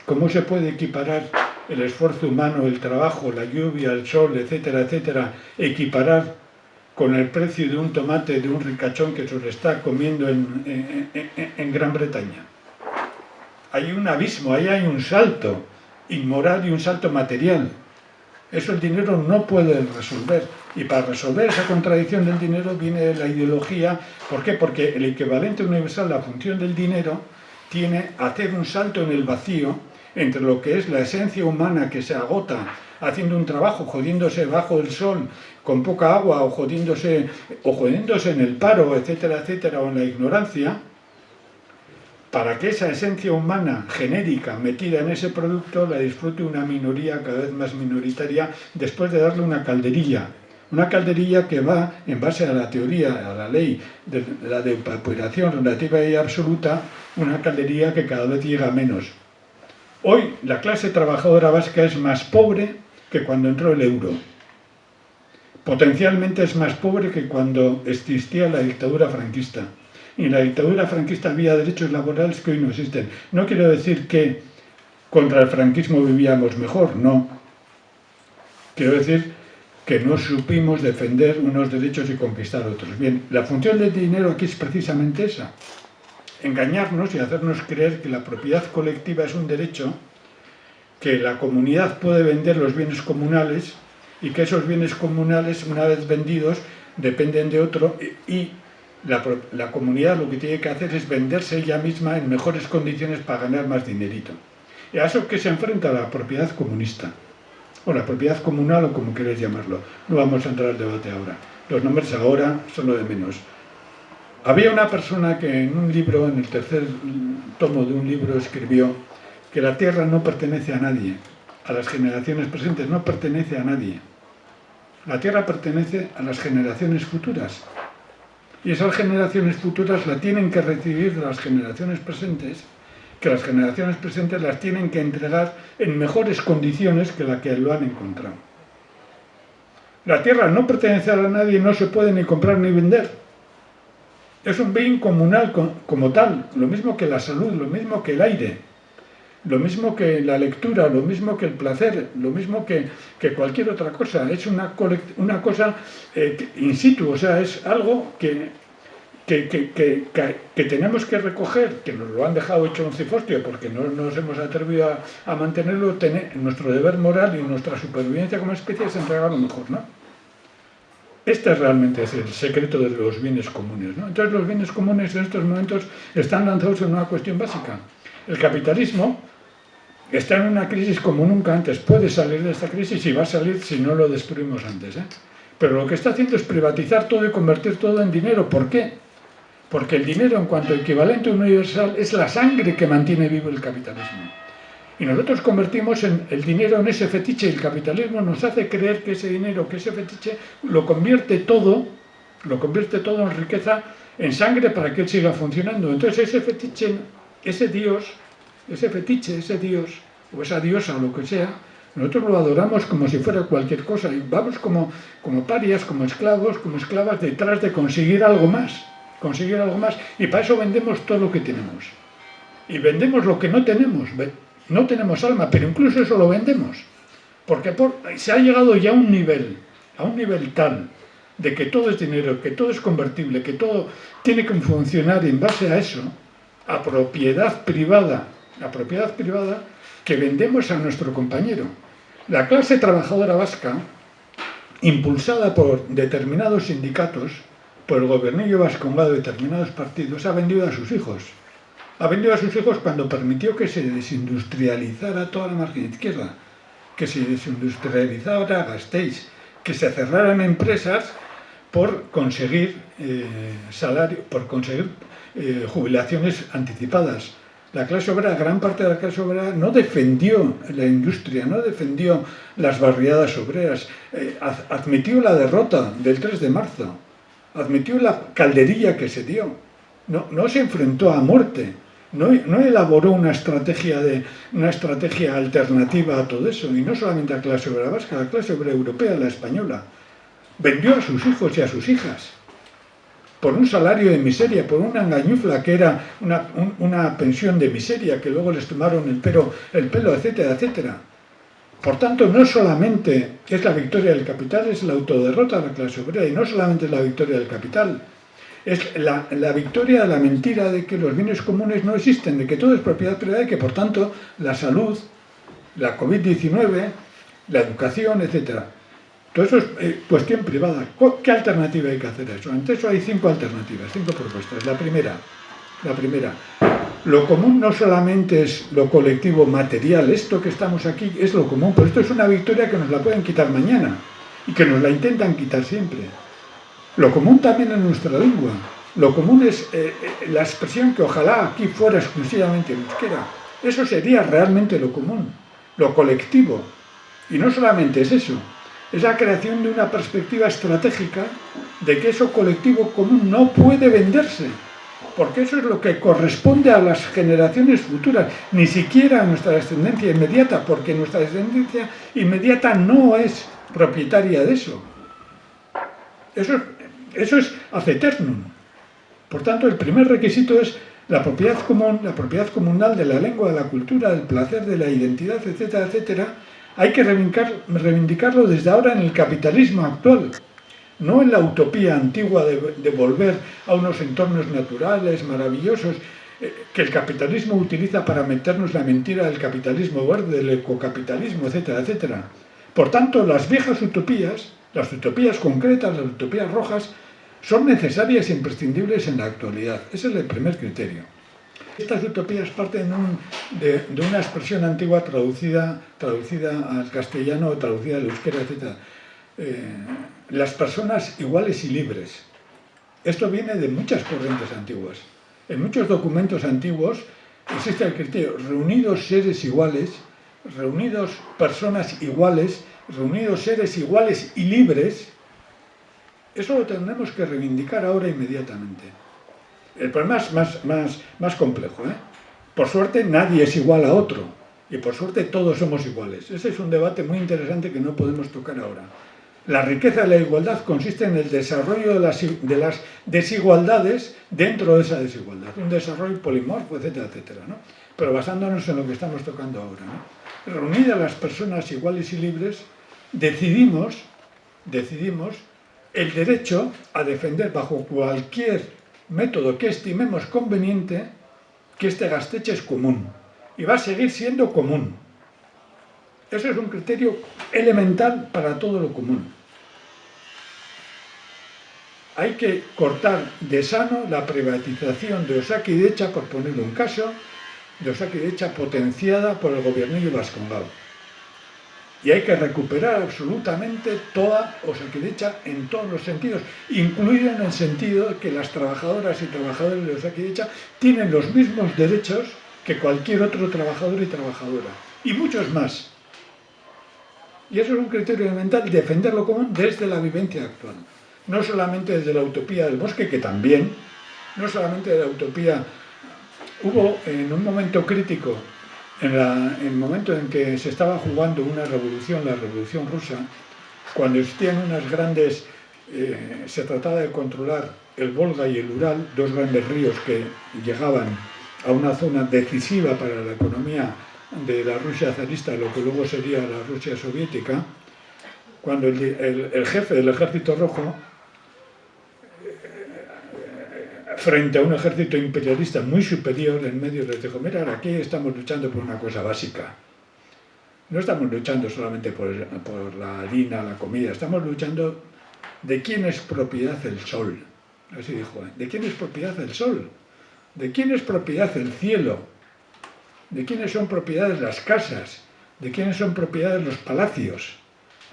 ¿Cómo se puede equiparar el esfuerzo humano, el trabajo, la lluvia, el sol, etcétera, etcétera, equiparar con el precio de un tomate, de un ricachón que se lo está comiendo en Gran Bretaña? Hay un abismo, ahí hay un salto inmoral y un salto material. Eso el dinero no puede resolver. Y para resolver esa contradicción del dinero viene la ideología. ¿Por qué? Porque el equivalente universal, la función del dinero, tiene hacer un salto en el vacío entre lo que es la esencia humana que se agota haciendo un trabajo, jodiéndose bajo el sol, con poca agua, o jodiéndose en el paro, etcétera, etcétera, o en la ignorancia, para que esa esencia humana genérica metida en ese producto la disfrute una minoría cada vez más minoritaria, después de darle una calderilla que va, en base a la teoría, a la ley de la depauperación relativa y absoluta, una calderilla que cada vez llega menos. Hoy la clase trabajadora vasca es más pobre que cuando entró el euro. Potencialmente es más pobre que cuando existía la dictadura franquista. Y en la dictadura franquista había derechos laborales que hoy no existen. No quiero decir que contra el franquismo vivíamos mejor, no. Quiero decir que no supimos defender unos derechos y conquistar otros. Bien, la función del dinero aquí es precisamente esa. Engañarnos y hacernos creer que la propiedad colectiva es un derecho que la comunidad puede vender los bienes comunales y que esos bienes comunales, una vez vendidos, dependen de otro y la comunidad lo que tiene que hacer es venderse ella misma en mejores condiciones para ganar más dinerito. Y a eso que se enfrenta la propiedad comunista, o la propiedad comunal, o como queréis llamarlo. No vamos a entrar al debate ahora. Los nombres ahora son lo de menos. Había una persona que en un libro, en el tercer tomo de un libro, escribió que la tierra no pertenece a nadie, a las generaciones presentes, no pertenece a nadie. La tierra pertenece a las generaciones futuras. Y esas generaciones futuras la tienen que recibir de las generaciones presentes, que las generaciones presentes las tienen que entregar en mejores condiciones que la que lo han encontrado. La tierra no pertenece a nadie, no se puede ni comprar ni vender. Es un bien comunal como tal, lo mismo que la salud, lo mismo que el aire, lo mismo que la lectura, lo mismo que el placer, lo mismo que cualquier otra cosa. Es una cosa in situ, o sea, es algo que tenemos que recoger, que nos lo han dejado hecho un cifostio porque no nos hemos atrevido a mantenerlo. Nuestro deber moral y nuestra supervivencia como especie es entregar lo mejor, ¿no? Este realmente es el secreto de los bienes comunes, ¿no? Entonces los bienes comunes en estos momentos están lanzados en una cuestión básica. El capitalismo está en una crisis como nunca antes, puede salir de esta crisis y va a salir si no lo destruimos antes, ¿eh? Pero lo que está haciendo es privatizar todo y convertir todo en dinero. ¿Por qué? Porque el dinero en cuanto equivalente universal es la sangre que mantiene vivo el capitalismo. Y nosotros convertimos el dinero en ese fetiche y el capitalismo nos hace creer que ese dinero, que ese fetiche, lo convierte todo en riqueza, en sangre para que él siga funcionando. Entonces ese fetiche, ese Dios, o esa diosa o lo que sea, nosotros lo adoramos como si fuera cualquier cosa y vamos como parias, como esclavos, como esclavas detrás de conseguir algo más, y para eso vendemos todo lo que tenemos. Y vendemos lo que no tenemos. No tenemos alma, pero incluso eso lo vendemos. Porque se ha llegado ya a un nivel tal de que todo es dinero, que todo es convertible, que todo tiene que funcionar en base a eso, a propiedad privada, que vendemos a nuestro compañero. La clase trabajadora vasca, impulsada por determinados sindicatos, por el gobernillo vascongado de determinados partidos, ha vendido a sus hijos. Ha vendido a sus hijos cuando permitió que se desindustrializara toda la margen izquierda, que se desindustrializara Gasteiz, que se cerraran empresas por conseguir jubilaciones anticipadas. La clase obrera, gran parte de la clase obrera, no defendió la industria, no defendió las barriadas obreras, admitió la derrota del 3 de marzo, admitió la calderilla que se dio, no se enfrentó a muerte. No elaboró una estrategia alternativa a todo eso, y no solamente a la clase obrera vasca, a la clase obrera europea, la española. Vendió a sus hijos y a sus hijas por un salario de miseria, por una engañufla que era una pensión de miseria, que luego les tomaron el pelo, etcétera, etcétera. Por tanto, no solamente es la victoria del capital, es la autoderrota de la clase obrera, y no solamente es la victoria del capital, es la victoria de la mentira de que los bienes comunes no existen, de que todo es propiedad privada y que por tanto la salud, la COVID-19, la educación, etc. Todo eso es cuestión privada. ¿Qué alternativa hay que hacer a eso? Ante eso hay 5 alternativas, 5 propuestas. La primera, lo común no solamente es lo colectivo material, esto que estamos aquí es lo común, pero esto es una victoria que nos la pueden quitar mañana y que nos la intentan quitar siempre. Lo común también es nuestra lengua. Lo común es la expresión que ojalá aquí fuera exclusivamente en euskera. Eso sería realmente lo común, lo colectivo. Y no solamente es eso, es la creación de una perspectiva estratégica de que eso colectivo común no puede venderse, porque eso es lo que corresponde a las generaciones futuras, ni siquiera a nuestra descendencia inmediata, porque nuestra descendencia inmediata no es propietaria de eso. Eso es ad eternum. Por tanto, el primer requisito es la propiedad común, la propiedad comunal de la lengua, de la cultura, del placer, de la identidad, etcétera, etcétera. Hay que reivindicarlo desde ahora en el capitalismo actual, no en la utopía antigua de volver a unos entornos naturales, maravillosos. que el capitalismo utiliza para meternos la mentira del capitalismo verde, del ecocapitalismo, etcétera, etcétera. Por tanto, las viejas utopías, las utopías concretas, las utopías rojas, son necesarias e imprescindibles en la actualidad. Ese es el primer criterio. Estas utopías parten de una expresión antigua traducida al castellano, traducida al euskera, etc. Las personas iguales y libres. Esto viene de muchas corrientes antiguas. En muchos documentos antiguos existe el criterio reunidos seres iguales, reunidos personas iguales, reunidos seres iguales y libres. Eso lo tenemos que reivindicar ahora inmediatamente. El problema es más complejo, ¿eh? Por suerte nadie es igual a otro y por suerte todos somos iguales. Ese es un debate muy interesante que no podemos tocar ahora. La riqueza de la igualdad consiste en el desarrollo de las desigualdades dentro de esa desigualdad. Un desarrollo polimorfo, etcétera, etcétera, ¿no? Pero basándonos en lo que estamos tocando ahora, ¿no? Reunidas las personas iguales y libres, decidimos el derecho a defender bajo cualquier método que estimemos conveniente que este gasteche es común y va a seguir siendo común. Eso es un criterio elemental para todo lo común. Hay que cortar de sano la privatización de Osakidetza, por poner un caso, de Osakidetza potenciada por el gobiernillo vascongado. Y hay que recuperar absolutamente toda Osakidetza en todos los sentidos, incluido en el sentido de que las trabajadoras y trabajadores de Osakidetza tienen los mismos derechos que cualquier otro trabajador y trabajadora, y muchos más. Y eso es un criterio elemental, defender lo común desde la vivencia actual. No solamente desde la utopía del bosque, que también, no solamente de la utopía. Hubo en un momento crítico, en el momento en que se estaba jugando una revolución, la revolución rusa, cuando existían unas grandes, se trataba de controlar el Volga y el Ural, dos grandes ríos que llegaban a una zona decisiva para la economía de la Rusia zarista, lo que luego sería la Rusia soviética, cuando el jefe del Ejército Rojo, frente a un ejército imperialista muy superior en medio, les dijo: mira, aquí estamos luchando por una cosa básica. No estamos luchando solamente por la harina, la comida, estamos luchando de quién es propiedad el sol. Así dijo, ¿de quién es propiedad el sol? ¿De quién es propiedad el cielo? ¿De quiénes son propiedades las casas? ¿De quiénes son propiedades los palacios?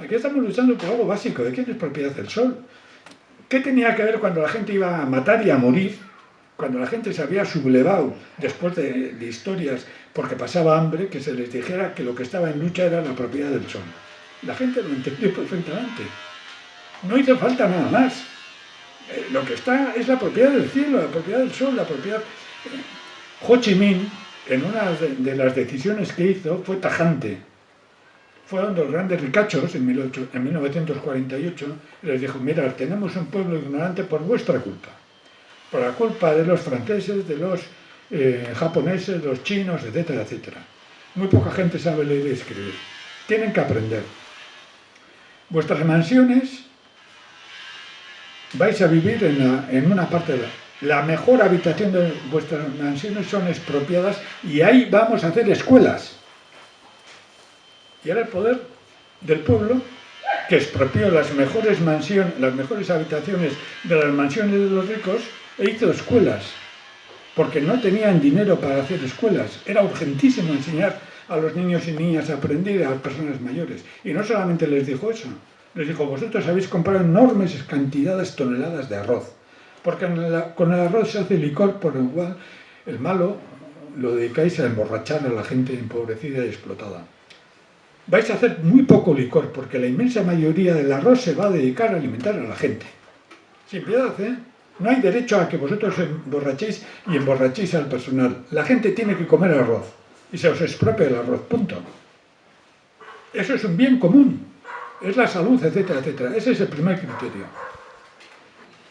Aquí estamos luchando por algo básico. ¿De quién es propiedad el sol? ¿Qué tenía que ver cuando la gente iba a matar y a morir? Cuando la gente se había sublevado después de historias porque pasaba hambre, que se les dijera que lo que estaba en lucha era la propiedad del sol. La gente lo entendió perfectamente. No hizo falta nada más. Lo que está es la propiedad del cielo, la propiedad del sol, la propiedad... Ho Chi Minh, en una de las decisiones que hizo, fue tajante. Fueron los grandes ricachos en 1948 y les dijo: mira, tenemos un pueblo ignorante por vuestra culpa. Por la culpa de los franceses, de los japoneses, los chinos, etcétera, etcétera. Muy poca gente sabe leer y escribir. Tienen que aprender. Vuestras mansiones vais a vivir en una parte de la mejor habitación de vuestras mansiones son expropiadas y ahí vamos a hacer escuelas. Y era el poder del pueblo que expropió las mejores habitaciones de las mansiones de los ricos e hizo escuelas, porque no tenían dinero para hacer escuelas. Era urgentísimo enseñar a los niños y niñas a aprender, a las personas mayores. Y no solamente les dijo eso, les dijo: vosotros habéis comprado enormes cantidades, toneladas de arroz, porque con el arroz se hace licor, por lo cual el malo lo dedicáis a emborrachar a la gente empobrecida y explotada. Vais a hacer muy poco licor, porque la inmensa mayoría del arroz se va a dedicar a alimentar a la gente. Sin piedad, ¿eh? No hay derecho a que vosotros emborrachéis y emborrachéis al personal. La gente tiene que comer arroz y se os expropia el arroz, punto. Eso es un bien común, es la salud, etcétera, etcétera. Ese es el primer criterio.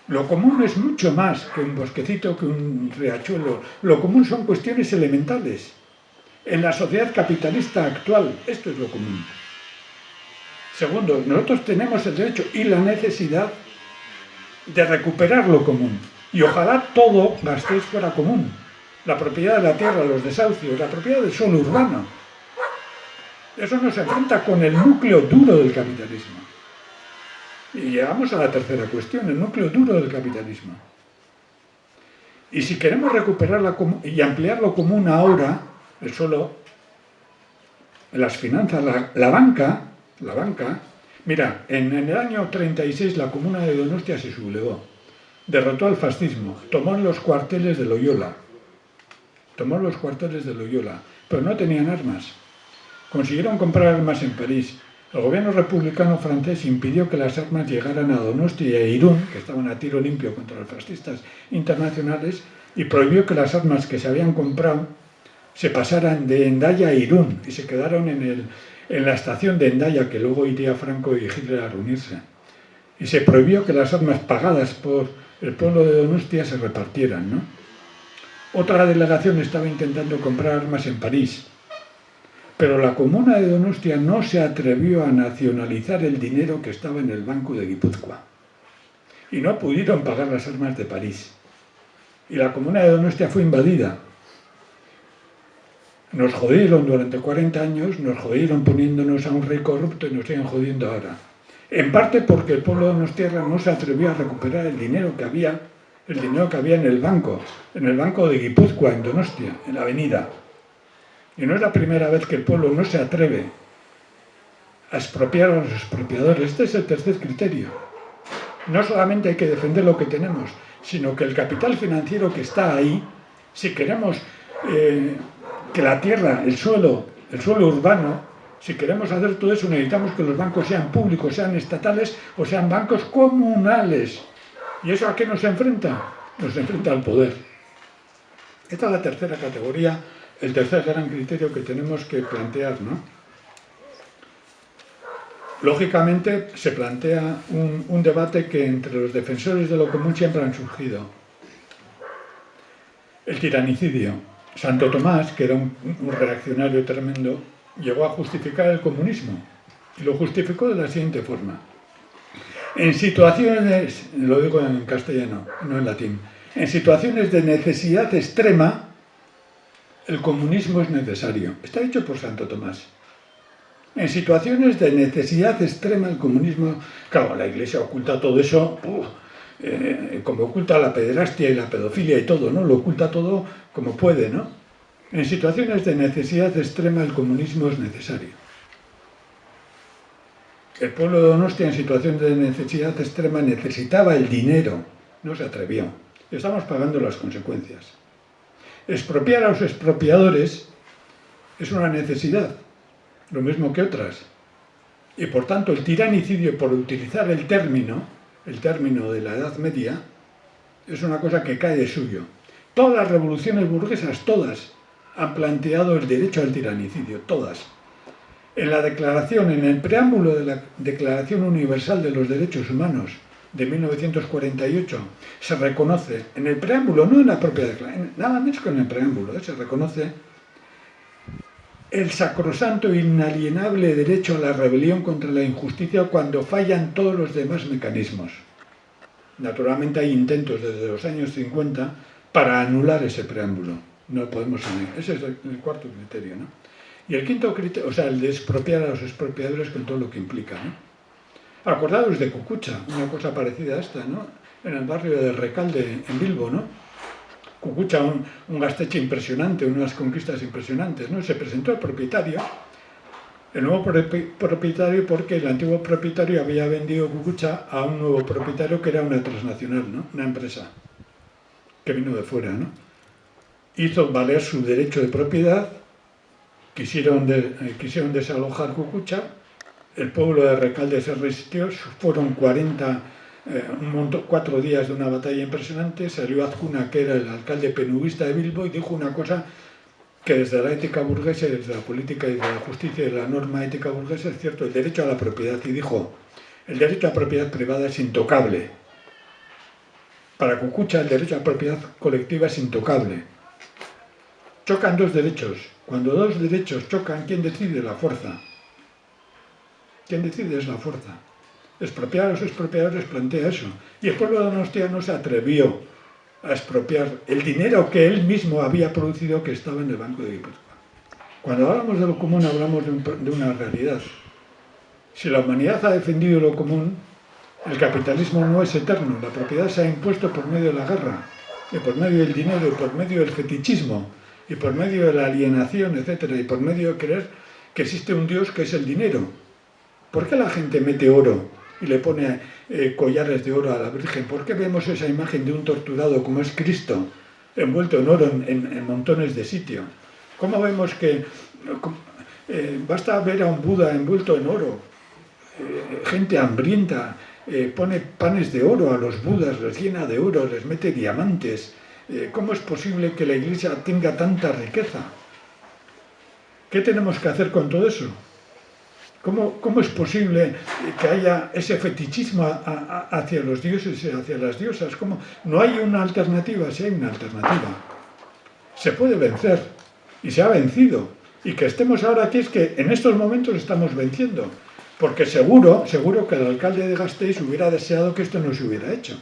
Lo común es mucho más que un bosquecito, que un riachuelo. Lo común son cuestiones elementales. En la sociedad capitalista actual, esto es lo común. Segundo, nosotros tenemos el derecho y la necesidad de recuperar lo común. Y ojalá todo Gasteiz fuera común. la propiedad de la tierra, los desahucios, la propiedad del suelo urbano. Eso nos enfrenta con el núcleo duro del capitalismo. Y llegamos a la tercera cuestión, el núcleo duro del capitalismo. Y si queremos recuperarla y ampliarlo como una hora, el suelo, las finanzas, la banca, mira, en el año 36 la comuna de Donostia se sublevó, derrotó al fascismo, tomó los cuarteles de Loyola, pero no tenían armas. Consiguieron comprar armas en París. El gobierno republicano francés impidió que las armas llegaran a Donostia y a Irún, que estaban a tiro limpio contra los fascistas internacionales, y prohibió que las armas que se habían comprado se pasaran de Hendaya a Irún y se quedaron en la estación de Hendaya, que luego iría Franco y Hitler a reunirse. Y se prohibió que las armas pagadas por el pueblo de Donostia se repartieran, ¿no? Otra delegación estaba intentando comprar armas en París, pero la comuna de Donostia no se atrevió a nacionalizar el dinero que estaba en el Banco de Guipúzcoa. Y no pudieron pagar las armas de París. Y la comuna de Donostia fue invadida. Nos jodieron durante 40 años, nos jodieron poniéndonos a un rey corrupto y nos siguen jodiendo ahora. En parte porque el pueblo de Donostiarra no se atrevió a recuperar el dinero que había en el banco de Guipúzcoa, en Donostia, en la avenida. Y no es la primera vez que el pueblo no se atreve a expropiar a los expropiadores. Este es el tercer criterio. No solamente hay que defender lo que tenemos, sino que el capital financiero que está ahí, si queremos que la tierra, el suelo urbano, si queremos hacer todo eso, necesitamos que los bancos sean públicos, sean estatales o sean bancos comunales. ¿Y eso a qué nos enfrenta? Nos enfrenta al poder. Esta es la tercera categoría, el tercer gran criterio que tenemos que plantear, ¿no? Lógicamente se plantea un debate que entre los defensores de lo común siempre han surgido. El tiranicidio. Santo Tomás, que era un reaccionario tremendo, llegó a justificar el comunismo y lo justificó de la siguiente forma. En situaciones, lo digo en castellano, no en latín, en situaciones de necesidad extrema, el comunismo es necesario. Está dicho por Santo Tomás. En situaciones de necesidad extrema, el comunismo... Claro, la Iglesia oculta todo eso, como oculta la pederastia y la pedofilia y todo, ¿no? Lo oculta todo como puede, ¿no? En situaciones de necesidad extrema, el comunismo es necesario. El pueblo de Donostia, en situación de necesidad extrema, necesitaba el dinero, no se atrevió. Estamos pagando las consecuencias. Expropiar a los expropiadores es una necesidad, lo mismo que otras. Y por tanto, el tiranicidio, por utilizar el término de la Edad Media, es una cosa que cae de suyo. Todas las revoluciones burguesas, todas, han planteado el derecho al tiranicidio, todas. En el preámbulo de la Declaración Universal de los Derechos Humanos de 1948, se reconoce, en el preámbulo, no en la propia declaración, nada menos que en el preámbulo, se reconoce el sacrosanto e inalienable derecho a la rebelión contra la injusticia cuando fallan todos los demás mecanismos. Naturalmente hay intentos desde los años 50 para anular ese preámbulo. No lo podemos anular. Ese es el cuarto criterio, ¿no? Y el quinto criterio, o sea, el de expropiar a los expropiadores con todo lo que implica, ¿no? Acordados de Cucucha, una cosa parecida a esta, ¿no? En el barrio de Recalde, en Bilbo, ¿no? Cucucha, un gasteche impresionante, unas conquistas impresionantes, ¿no? Se presentó el propietario, el nuevo propietario, porque el antiguo propietario había vendido Cucucha a un nuevo propietario que era una transnacional, ¿no? Una empresa que vino de fuera, ¿no? Hizo valer su derecho de propiedad, quisieron desalojar Cucucha, el pueblo de Recalde se resistió, fueron 4 días de una batalla impresionante, salió Azcuna, que era el alcalde penubista de Bilbo, y dijo una cosa que desde la ética burguesa, desde la política y de la justicia y de la norma ética burguesa es cierto, el derecho a la propiedad, y dijo, el derecho a propiedad privada es intocable. Para Cucucha el derecho a propiedad colectiva es intocable. Chocan dos derechos. Cuando dos derechos chocan, ¿quién decide? La fuerza. ¿Quién decide? Es la fuerza. Expropiar a los expropiadores plantea eso. Y el pueblo de Donostia no se atrevió a expropiar el dinero que él mismo había producido que estaba en el Banco de Guipúzcoa. Cuando hablamos de lo común hablamos de una realidad. Si la humanidad ha defendido lo común, el capitalismo no es eterno, la propiedad se ha impuesto por medio de la guerra, y por medio del dinero, y por medio del fetichismo, y por medio de la alienación, etc., y por medio de creer que existe un Dios que es el dinero. ¿Por qué la gente mete oro y le pone collares de oro a la Virgen? ¿Por qué vemos esa imagen de un torturado como es Cristo, envuelto en oro en montones de sitios? ¿Cómo vemos que basta ver a un Buda envuelto en oro? Gente hambrienta pone panes de oro a los budas, los llena de oro, les mete diamantes. ¿Cómo es posible que la Iglesia tenga tanta riqueza? ¿Qué tenemos que hacer con todo eso? ¿Cómo es posible que haya ese fetichismo hacia los dioses y hacia las diosas? ¿Cómo? No hay una alternativa, sí hay una alternativa. Se puede vencer, y se ha vencido. Y que estemos ahora aquí es que en estos momentos estamos venciendo. Porque seguro que el alcalde de Gasteiz hubiera deseado que esto no se hubiera hecho.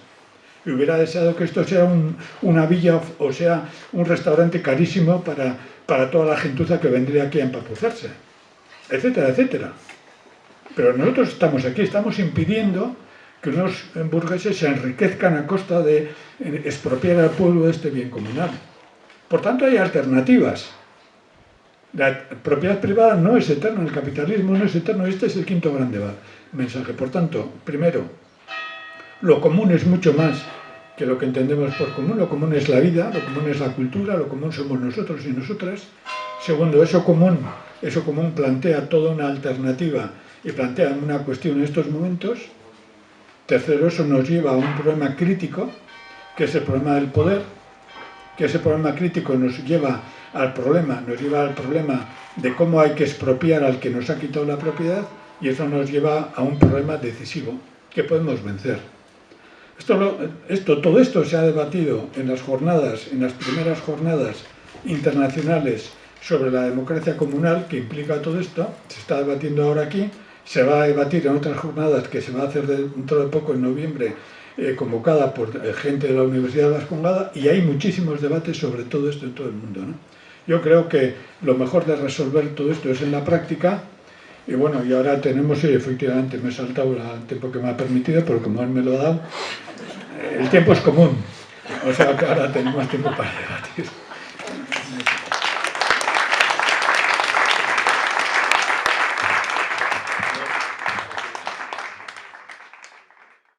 Y hubiera deseado que esto sea una villa o sea un restaurante carísimo para toda la gentuza que vendría aquí a empapuzarse, etcétera, etcétera. Pero nosotros estamos aquí, estamos impidiendo que unos burgueses se enriquezcan a costa de expropiar al pueblo de este bien comunal. Por tanto, hay alternativas. La propiedad privada no es eterna, el capitalismo no es eterno, este es el quinto gran mensaje. Por tanto, primero, lo común es mucho más que lo que entendemos por común. Lo común es la vida, lo común es la cultura, lo común somos nosotros y nosotras. Segundo, eso común plantea toda una alternativa y plantea una cuestión en estos momentos. Tercero, eso nos lleva a un problema crítico, que es el problema del poder, que ese problema crítico nos lleva al problema de cómo hay que expropiar al que nos ha quitado la propiedad, y eso nos lleva a un problema decisivo que podemos vencer. Todo esto se ha debatido en las primeras jornadas internacionales sobre la democracia comunal, que implica todo esto. Se está debatiendo ahora aquí, se va a debatir en otras jornadas que se va a hacer dentro de poco en noviembre, convocada por gente de la Universidad de Vascongada, y hay muchísimos debates sobre todo esto en todo el mundo, ¿no? Yo creo que lo mejor de resolver todo esto es en la práctica, y bueno, y ahora tenemos, efectivamente, me he saltado el tiempo que me ha permitido, pero como él me lo ha dado, el tiempo es común, o sea que ahora tenemos tiempo para debatir.